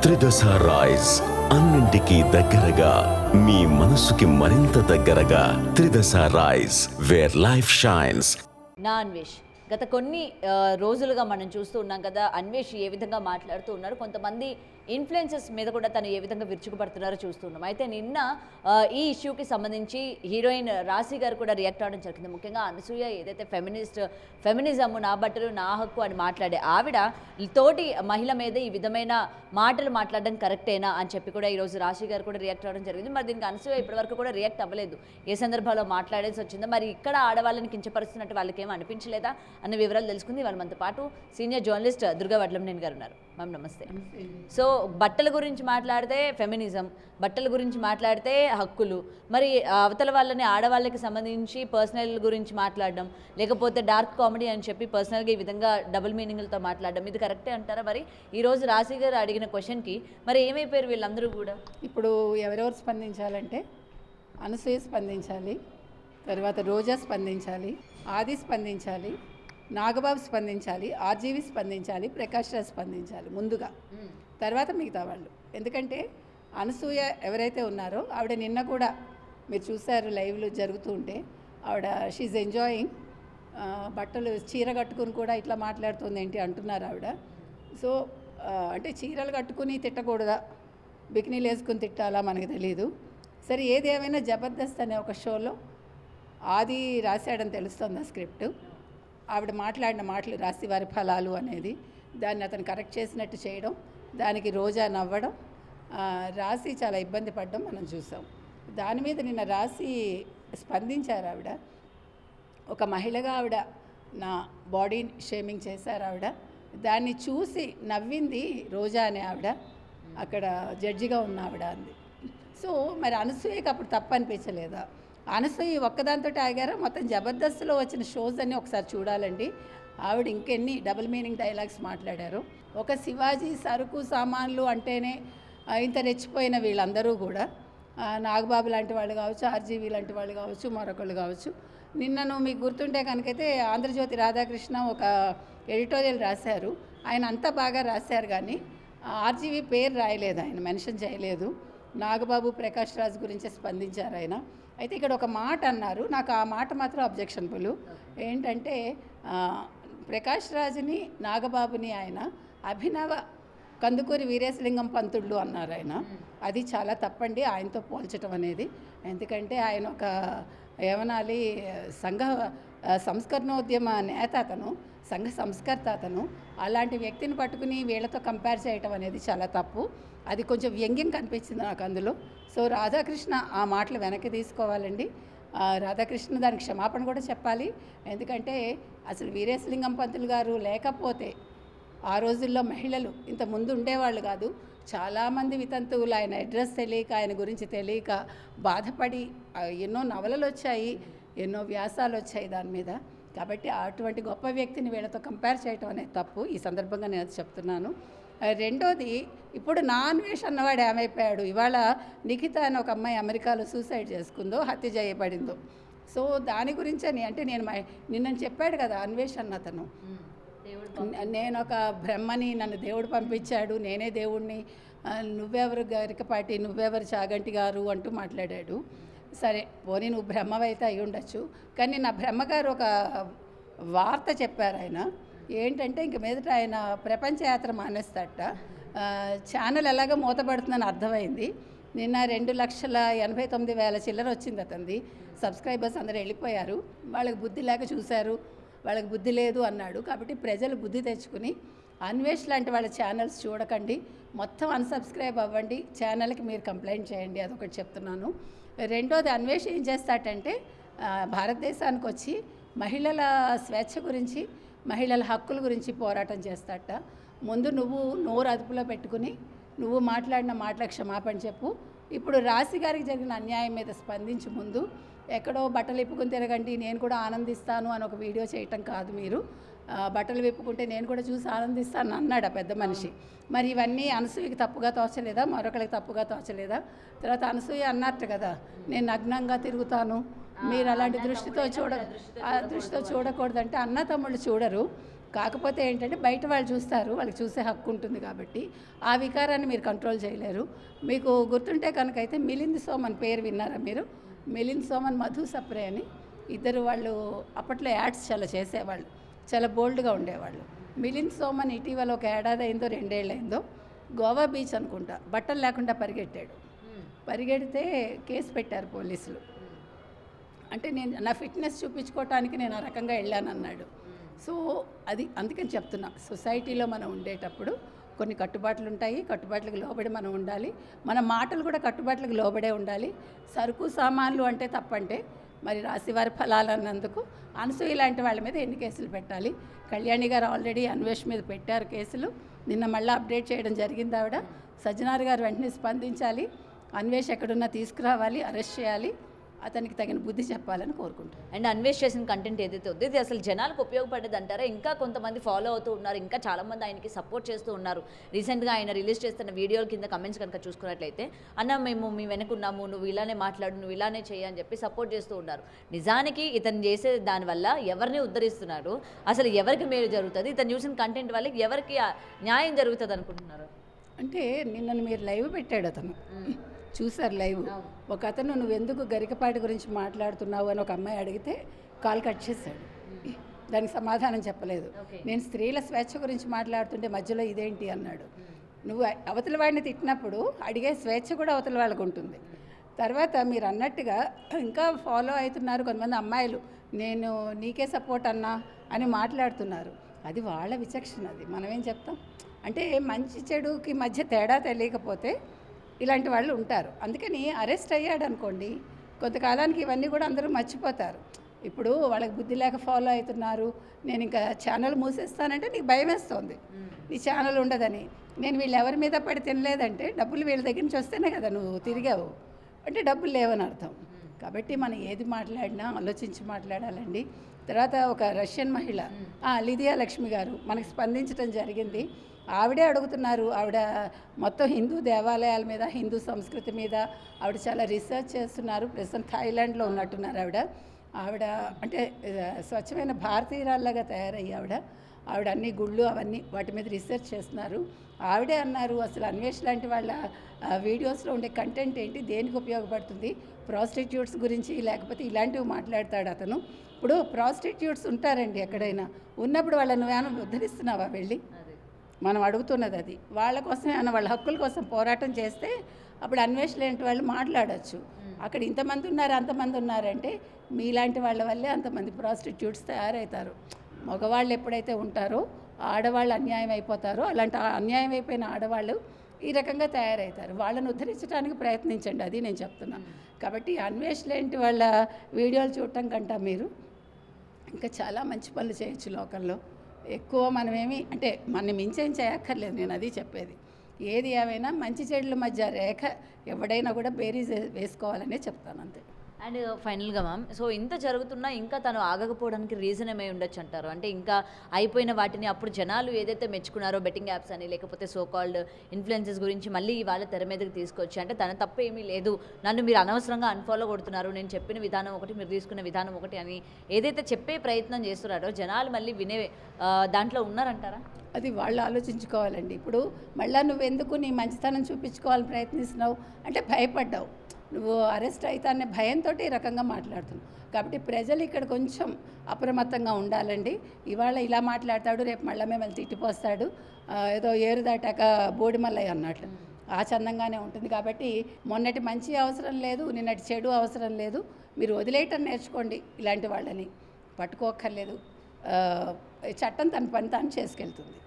త్రిదశ rice, అన్నింటికీ దగ్గరగా మీ మనసుకి మరింత దగ్గరగా. త్రిదశ రైస్, వేర్ లైఫ్ షైన్స్. నా అన్వేష్ గత కొన్ని రోజులుగా మనం చూస్తూ ఉన్నాం కదా, అన్వేష్ ఏ విధంగా మాట్లాడుతూ ఉన్నారు, కొంతమంది ఇన్ఫ్లుయెన్సెస్ మీద కూడా తను ఏ విధంగా విరుచుకుపడుతున్నారో చూస్తున్నాం. అయితే నిన్న ఈ ఇష్యూకి సంబంధించి హీరోయిన్ రాశి గారు కూడా రియాక్ట్ అవ్వడం జరిగింది. ముఖ్యంగా అనసూయ ఏదైతే ఫెమినిజం నా బట్టలు నా హక్కు అని మాట్లాడే ఆవిడ తోటి మహిళ మీద ఈ విధమైన మాటలు మాట్లాడడం కరెక్టేనా అని చెప్పి కూడా ఈరోజు రాశి గారు కూడా రియాక్ట్ అవ్వడం జరిగింది. మరి దీనికి అనసూయ ఇప్పటివరకు కూడా రియాక్ట్ అవ్వలేదు. ఏ సందర్భంలో మాట్లాడేసి వచ్చిందో, మరి ఇక్కడ ఆడవాళ్ళని కించపరుస్తున్నట్టు వాళ్ళకి ఏమీ అనిపించలేదా అన్న వివరాలు తెలుసుకుంది. వాళ్ళ మనతో పాటు సీనియర్ జర్నలిస్ట్ దుర్గా వడ్లంనేని గారు ఉన్నారు. మ్యామ్ నమస్తే. సో బట్టల గురించి మాట్లాడితే ఫెమినిజం, బట్టల గురించి మాట్లాడితే హక్కులు, మరి అవతల వాళ్ళని ఆడవాళ్ళకి సంబంధించి పర్సనల్ గురించి మాట్లాడడం, లేకపోతే డార్క్ కామెడీ అని చెప్పి పర్సనల్గా ఈ విధంగా డబుల్ మీనింగ్లతో మాట్లాడడం, ఇది కరెక్టే అంటారా? మరి ఈరోజు రాశి గారు అడిగిన క్వశ్చన్కి మరి ఏమైపోయారు వీళ్ళందరూ కూడా? ఇప్పుడు ఎవరెవరు స్పందించాలంటే అనసూయ స్పందించాలి, తర్వాత రోజా స్పందించాలి, ఆది స్పందించాలి, నాగబాబు స్పందించాలి, ఆర్జీవి స్పందించాలి, ప్రకాష్ రాజ్ స్పందించాలి ముందుగా, తర్వాత మిగతా వాళ్ళు. ఎందుకంటే అనసూయ ఎవరైతే ఉన్నారో ఆవిడ నిన్న కూడా మీరు చూసారు లైవ్లో జరుగుతూ ఉంటే, ఆవిడ షీఈ్ ఎంజాయింగ్, బట్టలు చీర కట్టుకుని కూడా ఇట్లా మాట్లాడుతుంది ఏంటి అంటున్నారు ఆవిడ. సో అంటే చీరలు కట్టుకుని తిట్టకూడదా, బికినీలు వేసుకుని తిట్టాలా మనకు తెలియదు. సరే ఏది ఏమైనా జబర్దస్త్ అనే ఒక షోలో ఆది రాశాడని తెలుస్తుంది ఆ స్క్రిప్ట్. ఆవిడ మాట్లాడిన మాటలు రాశి వారి ఫలాలు అనేది, దాన్ని అతను కరెక్ట్ చేసినట్టు చేయడం, దానికి రోజా నవ్వడం, రాశి చాలా ఇబ్బంది పడడం మనం చూసాం. దాని మీద నిన్న రాశి స్పందించారు. ఆవిడ ఒక మహిళగా ఆవిడ నా బాడీ షేమింగ్ చేశారు. ఆవిడ దాన్ని చూసి నవ్వింది రోజా అనే ఆవిడ, అక్కడ జడ్జిగా ఉన్న ఆవిడ అంది. సో మరి అనసూయకి అప్పుడు తప్పు అనిపించలేదా? అనసూయ ఒక్కదాంతో ఆగారా? మొత్తం జబర్దస్త్లో వచ్చిన షోస్ అన్నీ ఒకసారి చూడాలండి. ఆవిడ ఇంకెన్ని డబుల్ మీనింగ్ డైలాగ్స్ మాట్లాడారు. ఒక శివాజీ సరుకు సామాన్లు అంటేనే ఇంత రెచ్చిపోయిన వీళ్ళందరూ కూడా, నాగబాబు లాంటి వాళ్ళు కావచ్చు, ఆర్జీవి లాంటి వాళ్ళు కావచ్చు, మరొకళ్ళు కావచ్చు. నిన్నను మీకు గుర్తుంటే కనుకైతే ఆంధ్రజ్యోతి రాధాకృష్ణ ఒక ఎడిటోరియల్ రాశారు. ఆయన అంతా బాగా రాశారు, కానీ ఆర్జీవి పేరు రాయలేదు, ఆయన మెన్షన్ చేయలేదు. నాగబాబు ప్రకాష్ రాజ్ గురించి స్పందించారు ఆయన. అయితే ఇక్కడ ఒక మాట అన్నారు, నాకు ఆ మాట మాత్రం అబ్జెక్షన్బుల్. ఏంటంటే ప్రకాష్ రాజ్ని నాగబాబుని ఆయన అభినవ కందుకూరి వీరేశలింగం పంతుళ్ళు అన్నారు ఆయన. అది చాలా తప్పండి ఆయనతో పోల్చడం అనేది. ఎందుకంటే ఆయన ఒక ఏమనాలి, సంఘ సంస్కరణోద్యమ నేత అతను, సంఘ సంస్కర్త అతను. అలాంటి వ్యక్తిని పట్టుకుని వీళ్ళతో కంపేర్ చేయటం అనేది చాలా తప్పు. అది కొంచెం వ్యంగ్యం కనిపించింది నాకు అందులో. సో రాధాకృష్ణ ఆ మాటలు వెనక్కి తీసుకోవాలండి. రాధాకృష్ణ దానికి క్షమాపణ కూడా చెప్పాలి. ఎందుకంటే అసలు వీరేశలింగం పంతులు గారు లేకపోతే ఆ రోజుల్లో మహిళలు ఇంత ముందు ఉండేవాళ్ళు కాదు. చాలామంది వితంతువులు ఆయన అడ్రస్ తెలియక, ఆయన గురించి తెలియక బాధపడి ఎన్నో నవలలు వచ్చాయి, ఎన్నో వ్యాసాలు వచ్చాయి దాని మీద. కాబట్టి అటువంటి గొప్ప వ్యక్తిని వీళ్ళతో కంపేర్ చేయటం అనేది తప్పు. ఈ సందర్భంగా నేను అది చెప్తున్నాను. రెండోది, ఇప్పుడు నా అన్వేష్ అన్నవాడు ఏమైపోయాడు? ఇవాళ నిఖిత అని ఒక అమ్మాయి అమెరికాలో సూసైడ్ చేసుకుందో, హత్య చేయబడిందో. సో దాని గురించి అంటే నేను నిన్న చెప్పాడు కదా అన్వేష్ అన్న అతను, నేను ఒక బ్రహ్మని, నన్ను దేవుడు పంపించాడు, నేనే దేవుడిని, నువ్వెవరు గరికపాటి, నువ్వెవరు చాగంటి గారు అంటూ మాట్లాడాడు. సరే పోనీ నువ్వు బ్రహ్మవైతే అయి ఉండొచ్చు, కానీ నా బ్రహ్మగారు ఒక వార్త చెప్పారు ఆయన. ఏంటంటే ఇంక మీదట ఆయన ప్రపంచ యాత్ర మానేస్తాడట. ఛానల్ ఎలాగో మూతపడుతుందని అర్థమైంది. నిన్న 2,89,000 చిల్లర వచ్చింది అతనిది. సబ్స్క్రైబర్స్ అందరూ వెళ్ళిపోయారు. వాళ్ళకి బుద్ధి లేక చూశారు, వాళ్ళకి బుద్ధి లేదు అన్నాడు. కాబట్టి ప్రజలు బుద్ధి తెచ్చుకుని అన్వేష్ లాంటి వాళ్ళ ఛానల్స్ చూడకండి, మొత్తం అన్సబ్స్క్రైబ్ అవ్వండి, ఛానల్కి మీరు కంప్లైంట్ చేయండి, అదొకటి చెప్తున్నాను. రెండోది, అన్వేష్ ఏం చేస్తాడంటే భారతదేశానికి వచ్చి మహిళల స్వేచ్ఛ గురించి, మహిళల హక్కుల గురించి పోరాటం చేస్తాడట. ముందు నువ్వు నోరు అదుపులో పెట్టుకుని నువ్వు మాట్లాడిన మాటలకు క్షమాపణ చెప్పు. ఇప్పుడు రాశి గారికి జరిగిన అన్యాయం మీద స్పందించి ముందు ఎక్కడో బట్టలు ఇప్పుకుని తిరగండి, నేను కూడా ఆనందిస్తాను అని ఒక వీడియో చేయటం కాదు. మీరు బట్టలు విప్పుకుంటే నేను కూడా చూసి ఆనందిస్తాను అన్నాడు ఆ పెద్ద మనిషి. మరి ఇవన్నీ అనసూయకి తప్పుగా తోచలేదా? మరొకరికి తప్పుగా తోచలేదా? తర్వాత అనసూయ అన్నట్టు కదా, నేను నగ్నంగా తిరుగుతాను, మీరు అలాంటి దృష్టితో చూడకూడదంటే అన్న తమ్ముళ్ళు చూడరు. కాకపోతే ఏంటంటే బయట వాళ్ళు చూస్తారు, వాళ్ళకి చూసే హక్కు ఉంటుంది కాబట్టి ఆ వికారాన్ని మీరు కంట్రోల్ చేయలేరు. మీకు గుర్తుంటే కనుక అయితే మిలింద్ సోమన్ పేరు విన్నారా మీరు? మిలింద్ సోమన్, మధు సప్రే అని ఇద్దరు వాళ్ళు అప్పట్లో యాడ్స్ చాలా చేసేవాళ్ళు, చాలా బోల్డ్గా ఉండేవాళ్ళు. మిలింద్ సోమన్ ఇటీవల ఒక ఏడాది అయిందో 2 ఏళ్ళు అయిందో గోవా బీచ్ అనుకుంటా బట్టలు లేకుండా పరిగెట్టాడు. పరిగెడితే కేసు పెట్టారు పోలీసులు. అంటే నేను నా ఫిట్నెస్ చూపించుకోవటానికి నేను ఆ రకంగా వెళ్ళానన్నాడు. సో అది అందుకని చెప్తున్నా, సొసైటీలో మనం ఉండేటప్పుడు కొన్ని కట్టుబాట్లు ఉంటాయి, కట్టుబాట్లకు లోబడి మనం ఉండాలి. మన మాటలు కూడా కట్టుబాట్లకు లోబడే ఉండాలి. సరుకు సామాన్లు అంటే తప్పంటే మరి రాశివారి ఫలాలు అన్నందుకు అనసూయ లాంటి వాళ్ళ మీద ఎన్ని కేసులు పెట్టాలి? కళ్యాణి గారు ఆల్రెడీ అన్వేష్ మీద పెట్టారు కేసులు. నిన్న మళ్ళీ అప్డేట్ చేయడం జరిగింది ఆవిడ. సజ్జనార్ గారు వెంటనే స్పందించాలి, అన్వేష్ ఎక్కడున్నా తీసుకురావాలి, అరెస్ట్ చేయాలి, అతనికి తగిన బుద్ధి చెప్పాలని కోరుకుంటాను. అండ్ అన్వేష్ చేసిన కంటెంట్ ఏదైతే ఉందో ఇది అసలు జనాలకు ఉపయోగపడేది అంటారా? ఇంకా కొంతమంది ఫాలో అవుతూ ఉన్నారు, ఇంకా చాలామంది ఆయనకి సపోర్ట్ చేస్తూ ఉన్నారు. రీసెంట్గా ఆయన రిలీజ్ చేస్తున్న వీడియోల కింద కమెంట్స్ కనుక చూసుకున్నట్లయితే, అన్న మేము మీ వెనుకున్నాము, నువ్వు ఇలానే మాట్లాడు, నువ్వు ఇలానే చేయి అని చెప్పి సపోర్ట్ చేస్తూ ఉన్నారు. నిజానికి ఇతను చేసే దానివల్ల ఎవరిని ఉద్ధరిస్తున్నారు, అసలు ఎవరికి మేలు జరుగుతుంది, ఇతను చూసిన కంటెంట్ వల్ల ఎవరికి న్యాయం జరుగుతుంది అనుకుంటున్నారు? అంటే నిన్న మీరు లైవ్ పెట్టాడు అతను, చూసారు లైవ్. ఒక అతను నువ్వెందుకు గరికపాటి గురించి మాట్లాడుతున్నావు అని ఒక అమ్మాయి అడిగితే కాల్ కట్ చేశాడు, దానికి సమాధానం చెప్పలేదు. నేను స్త్రీల స్వేచ్ఛ గురించి మాట్లాడుతుంటే మధ్యలో ఇదేంటి అన్నాడు. నువ్వు అవతల వాడిని తిట్టినప్పుడు అడిగే స్వేచ్ఛ కూడా అవతల వాళ్ళకు ఉంటుంది. తర్వాత మీరు అన్నట్టుగా ఇంకా ఫాలో అవుతున్నారు కొంతమంది అమ్మాయిలు, నేను నీకే సపోర్ట్ అన్నా అని మాట్లాడుతున్నారు. అది వాళ్ళ విచక్షణ, అది మనమేం చెప్తాం. అంటే మంచి చెడుకి మధ్య తేడా తెలియకపోతే ఇలాంటి వాళ్ళు ఉంటారు. అందుకని అరెస్ట్ అయ్యాడు అనుకోండి, కొంతకాలానికి ఇవన్నీ కూడా అందరూ మర్చిపోతారు. ఇప్పుడు వాళ్ళకి బుద్ధి లేక ఫాలో అవుతున్నారు, నేను ఇంకా ఛానల్ మూసేస్తానంటే నీకు భయం వేస్తుంది, నీ ఛానల్ ఉండదని. నేను వీళ్ళు ఎవరి మీద పడి తినలేదంటే డబ్బులు వీళ్ళ దగ్గర నుంచి వస్తేనే కదా నువ్వు తిరిగావు, అంటే డబ్బులు లేవని అర్థం. కాబట్టి మనం ఏది మాట్లాడినా ఆలోచించి మాట్లాడాలండి. తర్వాత ఒక రష్యన్ మహిళ లిదియా లక్ష్మి గారు మనకు స్పందించడం జరిగింది. ఆవిడే అడుగుతున్నారు, ఆవిడ మొత్తం హిందూ దేవాలయాల మీద, హిందూ సంస్కృతి మీద ఆవిడ చాలా రీసెర్చ్ చేస్తున్నారు. ప్రస్తుతం థాయిలాండ్లో ఉన్నట్టున్నారు ఆవిడ అంటే స్వచ్ఛమైన భారతీయురాల్లాగా తయారయ్యి ఆవిడ అన్ని గుళ్ళు అవన్నీ వాటి మీద రీసెర్చ్ చేస్తున్నారు. ఆవిడే అన్నారు, అసలు అన్వేష్ లాంటి వాళ్ళ వీడియోస్లో ఉండే కంటెంట్ ఏంటి, దేనికి ఉపయోగపడుతుంది, ప్రాస్టిట్యూట్స్ గురించి లేకపోతే ఇలాంటివి మాట్లాడతాడు అతను. ఇప్పుడు ప్రాస్టిట్యూట్స్ ఉంటారండి ఎక్కడైనా, ఉన్నప్పుడు వాళ్ళని ఏమైనా ఉద్ధరిస్తున్నావా వెళ్ళి? మనం అడుగుతున్నది అది. వాళ్ళ కోసం ఏమైనా వాళ్ళ హక్కుల కోసం పోరాటం చేస్తే అప్పుడు అన్వేష్ లాంటి వాళ్ళు మాట్లాడచ్చు. అక్కడ ఇంతమంది ఉన్నారు అంతమంది ఉన్నారంటే మీలాంటి వాళ్ళ వల్లే అంతమంది ప్రాస్టిట్యూట్స్ తయారవుతారు. మగవాళ్ళు ఎప్పుడైతే ఉంటారో ఆడవాళ్ళు అన్యాయం అయిపోతారో, అలాంటి అన్యాయం అయిపోయిన ఆడవాళ్ళు ఈ రకంగా తయారవుతారు. వాళ్ళని ఉద్ధరించడానికి ప్రయత్నించండి, అది నేను చెప్తున్నా. కాబట్టి అన్వేష్ లాంటి వాళ్ళ వీడియోలు చూడటం కంటే మీరు ఇంకా చాలా మంచి పనులు చేయొచ్చు లోకంలో. ఎక్కువ మనమేమి అంటే మన మించేం చేయక్కర్లేదు, నేను అది చెప్పేది. ఏది ఏమైనా మంచి చెడుల మధ్య రేఖ ఎవడైనా కూడా బేరీజ్ వేసుకోవాలనే చెప్తాను, అంతే. అండ్ ఫైనల్గా మ్యామ్, సో ఇంత జరుగుతున్నా ఇంకా తను ఆగకపోవడానికి రీజన్ ఏమై ఉండొచ్చు అంటారు? అంటే ఇంకా అయిపోయిన వాటిని అప్పుడు జనాలు ఏదైతే మెచ్చుకున్నారో బెట్టింగ్ యాప్స్ అని లేకపోతే సో కాల్డ్ ఇన్ఫ్లుయెన్సెస్ గురించి మళ్ళీ ఇవాళ తెర మీదకి తీసుకొచ్చి, అంటే తన తప్పు ఏమీ లేదు, నన్ను మీరు అనవసరంగా అన్ఫాలో కొడుతున్నారు, నేను చెప్పిన విధానం ఒకటి మీరు తీసుకున్న విధానం ఒకటి అని ఏదైతే చెప్పే ప్రయత్నం చేస్తున్నారో జనాలు మళ్ళీ వినే దాంట్లో ఉన్నారంటారా? అది వాళ్ళు ఆలోచించుకోవాలండి. ఇప్పుడు మళ్ళీ నువ్వెందుకు నీ మంచితనం చూపించుకోవాలని ప్రయత్నిస్తున్నావు అంటే భయపడ్డావు, నువ్వు అరెస్ట్ అవుతానే భయంతో ఈ రకంగా మాట్లాడుతున్నావు. కాబట్టి ప్రజలు ఇక్కడ కొంచెం అప్రమత్తంగా ఉండాలండి. ఇవాళ ఇలా మాట్లాడతాడు, రేపు మళ్ళీ మిమ్మల్ని తిట్టిపోస్తాడు, ఏదో ఏరు దాటాక బోడిమల్లయ్య అన్నట్లు ఆ చందంగానే ఉంటుంది. కాబట్టి మొన్నటి మంచి అవసరం లేదు, నిన్నటి చెడు అవసరం లేదు. మీరు వదిలేయటం నేర్చుకోండి, ఇలాంటి వాళ్ళని పట్టుకోక్కర్లేదు. చట్టం తన పని తాను చేసుకెళ్తుంది.